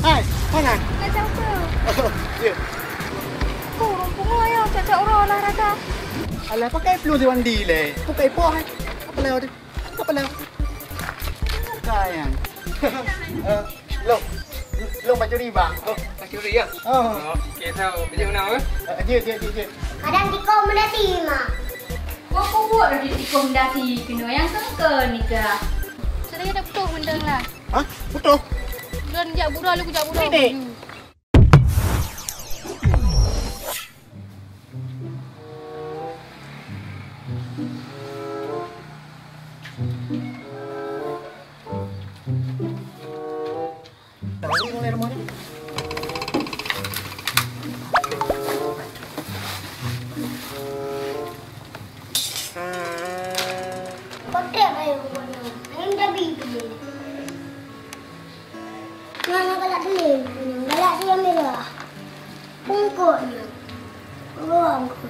Hai, mana? Nak jauh ke? Ya. Rumpung ayah, cak-cak orang olahraga. Alah, pakai peluang di wandi le. Pakai poh hai. Apa lewat dia? Apa lewat? Sayang. Long. Long baju riba. Oh, tak curi ya? Oh. Okey, tahu. Bijak mana ke? Je. Kadang dikomendasi mah. Kau buat dah rekomendasi kena yang sengke ni ke? Saya dah betul benda lah. Hah? Betul? Dan jak budak lu jak budak. Nenek. Tahu mulai rumah ni. Kotak ayo mana? Yang dah bibi. Mana galak telin? Galak dia merah. Pungkutnya. Ruang ke.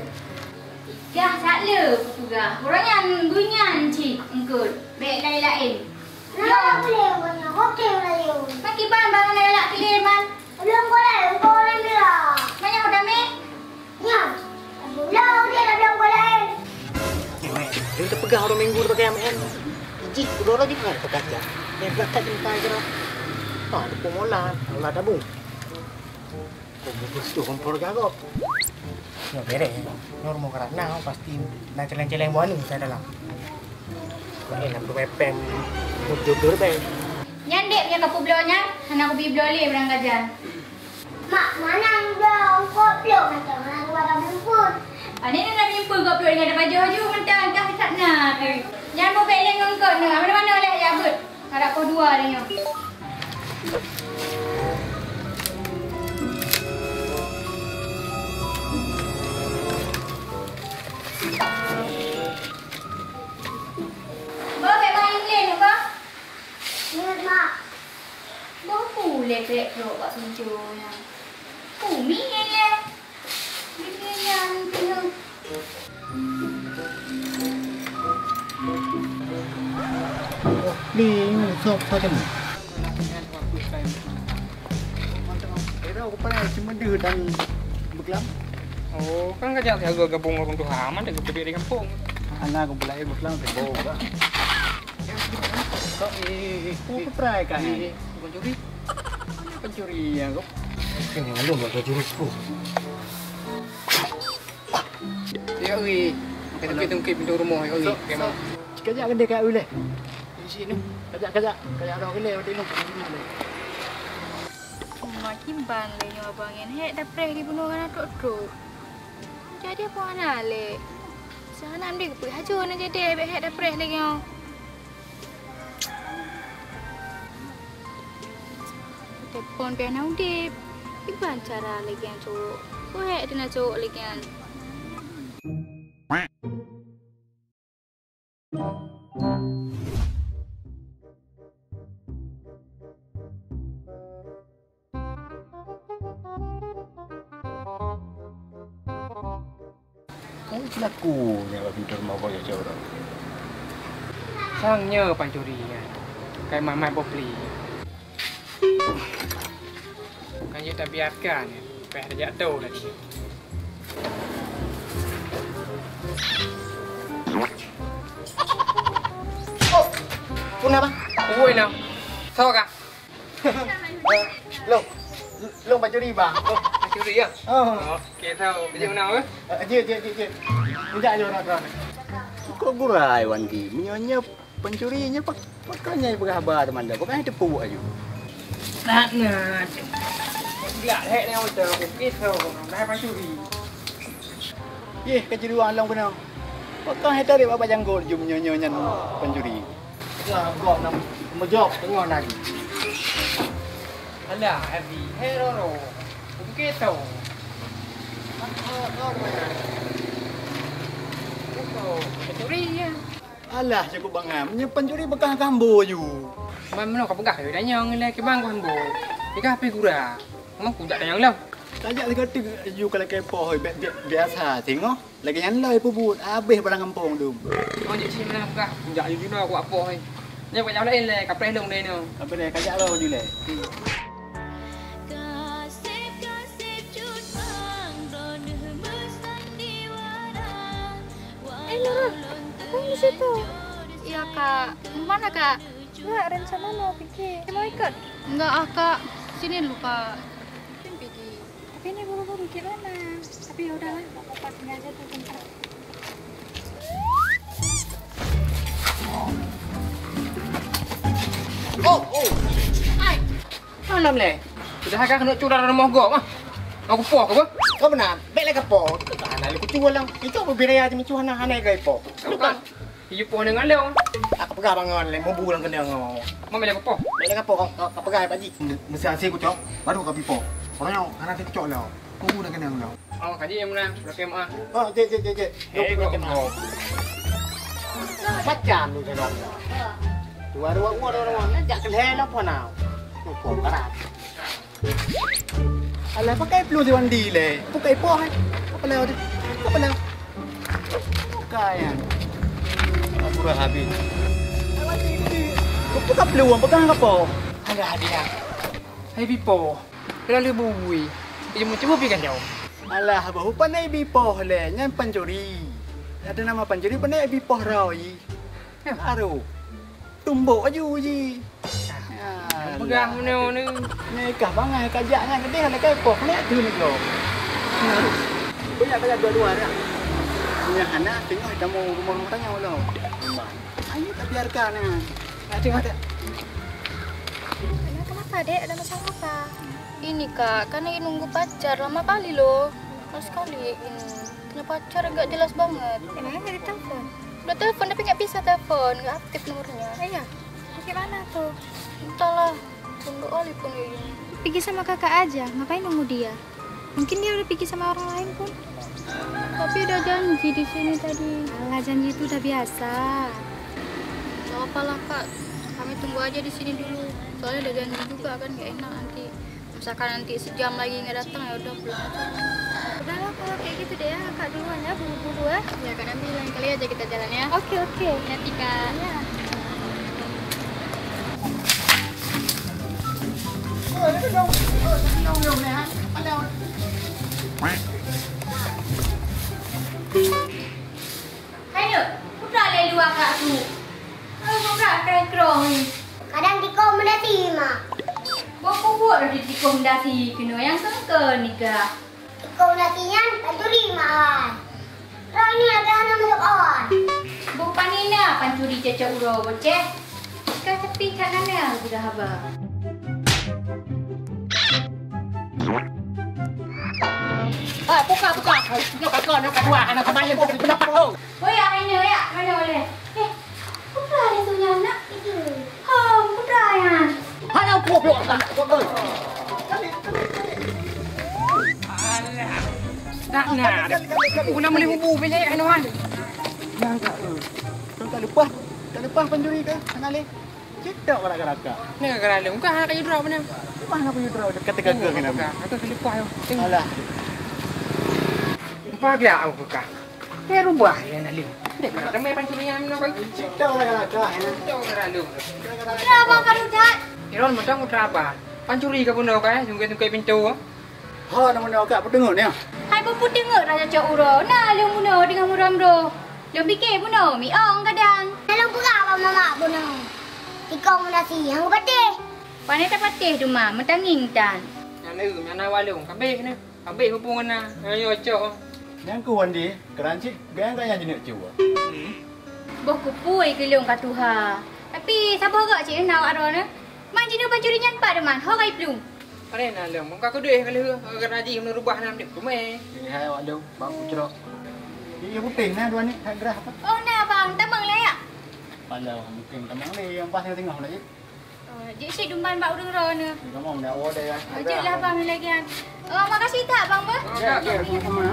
Dah sakle juga. Orang yang bunyan cik engkau. Baik lain-lain. Nak boleh punya hotel lain. Maki ban bangun lain clear man. Belum boleh, boleh merah. Banyak udah me. Ya. Belum dia dah belum boleh. Dia tak pegang orang minggu pakai MN. Iji, kedua orang juga pakai kaca. Dia belakang jumpa je lah. Ah, dia pun mola. Allah tabung. Kau bubus tu, kau pergi agak. Ya, beres. Normal kerana pasti nak celeng-celeng buah ni saya dalam. Kau nak berpepeng. Jodoh baik. Nyandek yang aku belanya. Anak aku pergi beloleh berang gajan. Mak, mana dah kau peluk macam mana kau belum pun. Ini nak jumpa kau peluk dengan ada baju-baju mentang kah tak nak. Jangan mau peleng dengan kau nak. Mana-mana lah ya abut. Harap kau dua dia. Boleh main lain apa? Ya, mak. Boleh pelak peluk kat suncunya. Umi ye. Ini yang tengah. Ni sok saja ni. Aku pernah cuma dia dan berkelam. Oh, kan kajak jaga gabung orang tu aman dah gede di kampung. Anak aku belai berkelam tebo. Kau aku try kan. Pencuri. Pencuri ya kau. Kena lalu buat pencuri aku. Ya oi. Kita tungkip pintu rumah oi. Kemau. Kajak kedai kat ule. Di sini. Kajak orang kedai waktu ni. Makin ban le nyo abang en hek dah preh di bunuh kan tok-tok. Jadi apa ana le? Sana ambil ke hajo na jadi hek dah preh le nyo. Telepon pe na udip. Iban cara lagi yang cuk. Ko hek dina cuk lagi yang. Kau selaku ni apa pintu rumah kau je orang. Sangnya pencuri ya. Kayak mamai bopli. Kan dia tak biarkan ya. Peh dia jatuh tadi. Oh, kenapa? Oi nak. Tahu kah? Long baju riba. Oh, pencuri ya? Oh. Okey, tahu. Bijak mana ke? Je. Tidak ada orang. Kau gurai wandi. Minyonya pencurinya pakainya berhabar teman dah. Bukan itu puak aja. Tak nak. Gelak hek ni macam okey tahu. Dah pencuri. Ye, kejuruan long kena. Pakai itu dia bapa janggut jum minyonya pencuri. Ya, kau nak menjawab tengok lagi. Alah, Abi. Hero. Okey tahu. Pencuri ya. Alah, cukup bangam. Nya pencuri bekas kambo je. Mana kau pegah dah nyang le ke bang kau hembo. Dikah api gura. Memang ku tak ada yang lah. Tajak dia kata you kalau kepo hoi biasa tengok. Lagi yang lai pubut habis barang kampung tu. Oh jadi sini mana pegah. Jak you dulu aku apa hai. Nya bukan yang lain le, kapres long le no. Apa dia kajak lo je le. situ. Iya kak, mau mana kak? Nggak, rencana mau pergi. Mau ikut? Enggak ah kak, sini dulu kak. Pergi. Tapi ini buru-buru gimana? Tapi ya udahlah, nggak apa-apa, sini aja tuh tempat. Oh. Ai. Malam le. Sudah agak kena curang rumah gua mah. Aku poh ke apa? Kau benar, baik lagi po. Anak aku cuan lang. Itu apa biraya di cuan na hanay kay po. Bukan. Hidup poh dengan leo. Aku pegang bangon le, mau bulan kena ngo. Mau beli aku poh. Baik lagi po, kau pegang pak ji. Mesti asih aku cok. Baru kau pipo. Orang anak aku cok lah. Mau bulan kena ngo. Oh, kaji yang menang. Berapa mah? Oh, je. Kau kena. Macam tu je dong. Dua orang. Jak keleh lah po now. Po parat. Alah pakai blue di wandi le. Pakai po hai. Apa leo tu? Apa leo? Pakai yang. Aku dah habis. Kau pakai blue, pegang apa? Ada hadiah. Hai Bipo. Lalu bui. Dia mau coba pergi jauh. Alah, bahu pandai bipoh le, nyan pancuri. Ada nama pancuri pandai bipoh rawi. Aru. Tumbuk aju ji. Pegang mana ni? Nikah bangai kajaknya gede ada kai poh le tu ni kau. Banyak kerja dua-dua dah. Punya anak tengok kamu rumah tanya lo. Ayo tak biarkan ah. Ada. Kenapa, Dek? Ada masalah apa? Ini kak, kan lagi nunggu pacar lama kali loh. Lama sekali ini. Punya pacar nggak jelas banget. Emangnya nggak ditelepon? Udah telepon tapi nggak bisa telepon, nggak aktif nomornya. Iya. Gimana tuh? Entahlah, tunggu kali pun kayak gini. Pergi sama kakak aja, ngapain nunggu dia? Mungkin dia udah pergi sama orang lain pun. Tapi udah janji di sini tadi. Alah, janji itu udah biasa. Gak apa-apa kak, kami tunggu aja di sini dulu. Soalnya udah janji juga kan, nggak enak nanti. Misalkan nanti sejam lagi nggak datang ya udah pulang aja. Udahlah kalau kayak gitu deh ya, kakak duluan ya, buru-buru ya. Ya kan nanti lain kali aja kita jalan ya. Oke. Hati kak. Ya. Ayo, udah le luar kak tu. Udah keren kerong ni. Kadang dikomodasi mah. Bapak buat ada dikomendasi kena yang sengke ni kak. Dikomodasinya pancuri mah. Orang ini lagi hanya masuk on. Bukan ini lah pancuri cecak uro boceh. Kak tepi kat mana sudah habis. Buka. Nak dua anak kebayang kau pendapat kau. Oh ya, ini ya, mana boleh. Putra ada tu yang nak itu. Putra ya. Hanya kau peluk anak kau. Tak nak. Aku nak beli bubu beli anuan. Yang tak kau tak lepas pencuri ke? Kenali. Kita orang-orang. Ni gara le. Muka nak kayu drop mana? Mana punya draw dekat gagal kenapa? Aku kali lepas yo. Tengok. Alah. Apa dia aku buka? Dia rubah ya nak le. Dia kena main pancuri yang mana kau? Kita orang-orang. Jauh gara le. Kenapa kamu dah? Iron macam aku terapa. Pancuri ke pun kau tunggu pintu. Ha, nama nak apa dengar ni? Hai bapu dengar raja cak uro. Nah, lu muno dengan muram-ro. Lu fikir muno, mi ong kadang. Kalau buka apa mama bunuh. Dikomodasi yang patih. Panai tak patih tu mah, mentanging tan. Yang walung. Kabeh ni. Kabeh hubungan na. Ayo cok. Yang kuan di keranci, biang kan yang jenis ciwa. Boh kupui ke leong kat tuha. Tapi siapa agak cik nak ada ni? Man jenis pancuri nyampak dah man. Horai pelung. Ada nak le. Muka aku duit kali agar haji kena rubah nam dia. Kumai. Ini hai awak dong, bang kucrok. Ini putih nah dua ni, hai gerah apa? Oh nah bang, tamang le ya. Palau mungkin tamang ni yang pas yang tengah lagi. Jik si dumban bak udang ro ni. Ngomong dah awak dah. Jiklah bang lagi kan. Makasih tak bang ber? Ya, sama-sama.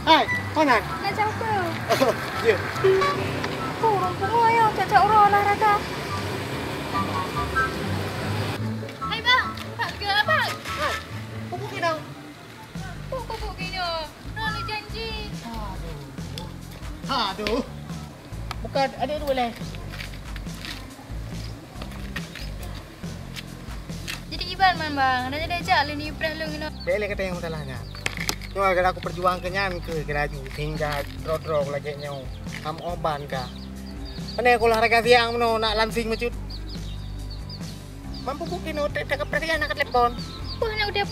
Hai, mana? Nak siapa? Ya. Orang semua ya, cak uro lah rata. Hai bang, tak ke bang? Hai. Pupuk ni dah. Pupuk kena. Nak janji. Aduh. Bukan ada dua leh. Jadi iban man bang, dah jadi ajak le ni pernah lu kena. Bele kata yang salahnya. Cuma kalau aku perjuangkannya ke keraju hingga drog lagi nyaw. Kamu oban kah? Mana aku olahraga siang nak lansing macut. Mampu bukin tak kepercayaan nak telepon. Pun nak udah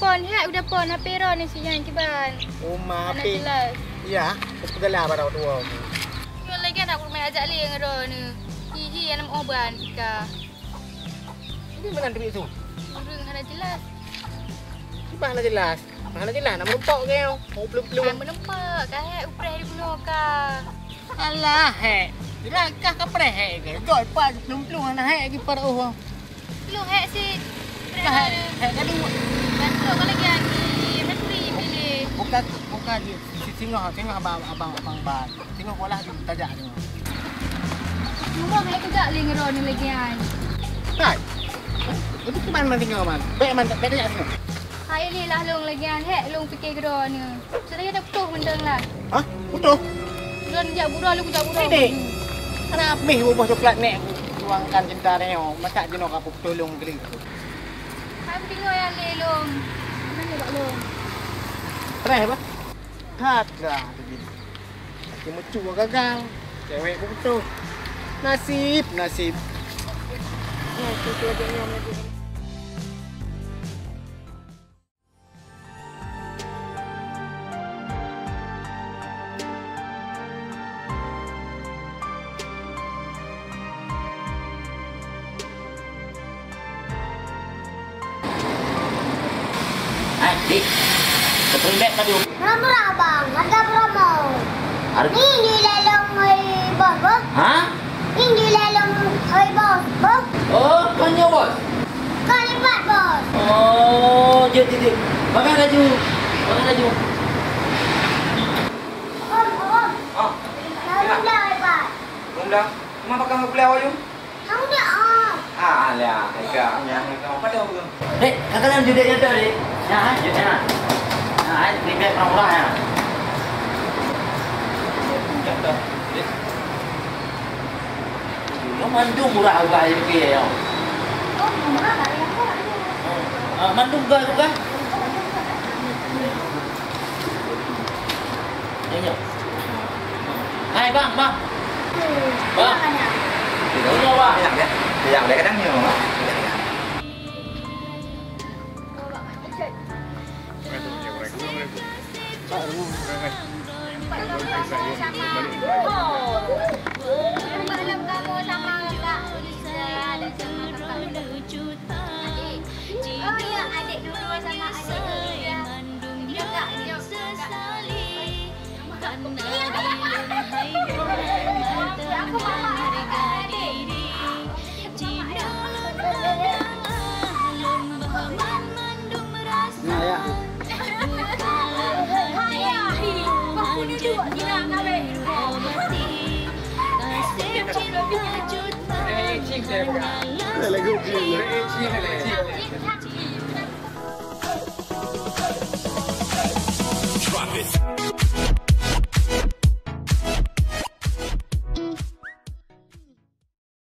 pon HP ro ni si yang kiban. Uma Mana HP. jelas. Iya, segala pada tua. Yo lagi nak aku main ajak leng ro ni. Hihi yang nama oban ka. Ini mana duit tu? Urang hana jelas. Mana jelas? Mana jelas? Nama rumpok kau. Mau belum. Ang menempak ka he upreh di bunuh ka. Alah, he. Jelas kah kepreh he ke? Joy pa belum ana he lagi para oh. Lu he si. Kah he kedua. Bantu ka lagi ni. Menteri pilih. Buka dia. Tengok abang ban. Tengok bola dia tajak ni. Rumah he kejak leng ro ni lagi an. Hai. Itu ke mana tinggal man? Baik man tak tajak sini. Hai ni lah long lagi an he long fikir ro ni. Saya dah putus mendeng lah. Hah? Betul. Don jak buruh lu jak buruh. Ini. Ana habis buah coklat nek. Tuangkan cinta ni. Masak jenok apa tolong kali. Hai tengok yang lelong. Mana tak long? Try apa? Tak dah. Cuma cua gagal. Cewek pun betul. Nasib. Ya, itu aja ni om lagi. Dik, keterlibat tadi. Murah bang, harga promo. Harga? Ini di lelong bos, bos. Hah? Ini di lelong bos, bos. Oh, tanya bos. Kau lipat bos. Oh, jadi. Pakai laju. Om. Oh, Lalu dah lipat. dah. Cuma pakai mobil awak you. Kamu dah om. Alah, kau yang kau pada aku. Dek, katakan judeknya tu, Dek. Ya, judeknya. Nah, timbek murah ya. Jatuh. Yang mandung murah juga ini ya. Oh, murah tak ya? Mandung juga. Ya. Hai bang. Bang. Tidak apa. Yang dia kadang ni. Malam kamu sama kakak Lisa dan sama kakak adik. Oh ya, adik dulu sama adik ya. Kakak aku mama adik. Nah ya. Lagu cik.